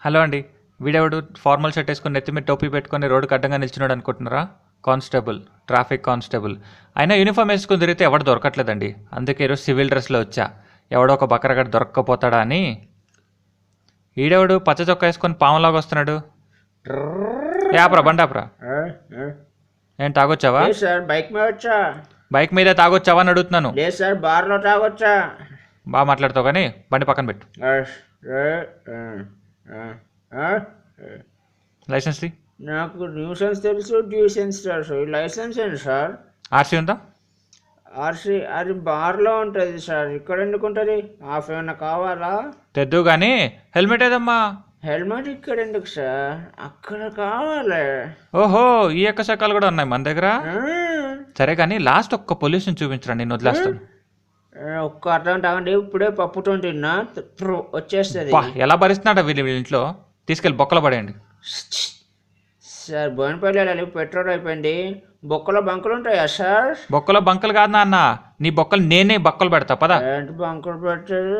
Hello అండి. వీడెవడు formal shirt వేసుకొని నెత్తి మీద టోపీ పెట్టుకొని రోడ్డుకి అడ్డంగా నిల్చున్నాడు అనుకుంటున్నారా? Constable, traffic constable. అయినా యూనిఫామ్ వేసుకుని తిరిగితే ఎవడు దొరకట్లేదండి. అందుకే ఈరోజు సివిల్ డ్రెస్లో వచ్చా. ఎవడో ఒక బకరగడ దొరక్కపోతాడా అని. ఈడెవడు పచ్చ చొక్కా వేసుకొని పాములాగా వస్తున్నాడు. యాప్రా బండాప్రా. ఏం తాగొచ్చావా? లేదు సార్, బైక్ మీద వచ్చా. బైక్ మీదే తాగొచ్చావా అని అడుగుతున్నాను. లేదు సార్, బార్లో తాగొచ్చా. బాగా మాట్లాడతావు కానీ బండి పక్కన పెట్టు. లైసెన్స్ తీ. నాకు న్యూసెన్స్ తెలుసు, డ్యూసెన్స్ తెలుసు. లైసెన్స్ ఏంటి సార్? ఆర్సీ ఉందా? ఆర్సీ అది బార్లో ఉంటుంది సార్, ఇక్కడ ఎందుకు ఉంటుంది? హాఫ్ ఏమన్నా కావాలా? తెద్దు కానీ హెల్మెట్ ఏదమ్మా? హెల్మెట్ ఇక్కడ ఎందుకు సార్? అక్కడ కావాలి. ఓహో, ఈ యొక్క శకాలు కూడా ఉన్నాయి మన దగ్గర. సరే కానీ లాస్ట్ ఒక్క పొల్యూషన్ చూపించరా, నేను వదిలేస్తాను. ఒక్క అర్థం తాగండి, ఇప్పుడే పప్పుతో తిన్నా వచ్చేస్తుంది. ఎలా భరిస్తున్నాడా వీళ్ళ ఇంట్లో? తీసుకెళ్ళి బొక్కలు పడేయండి. సార్ బోయినపల్లి వెళ్ళాలి, పెట్రోల్ అయిపోయింది. బొక్కలో బంకులు ఉంటాయా సార్? బొక్కలో బంకులు కాదు నాన్న, నీ బొక్కలు నేనే బొక్కలు పెడతా పదా. ఏంటి బంకులు పెట్టేది?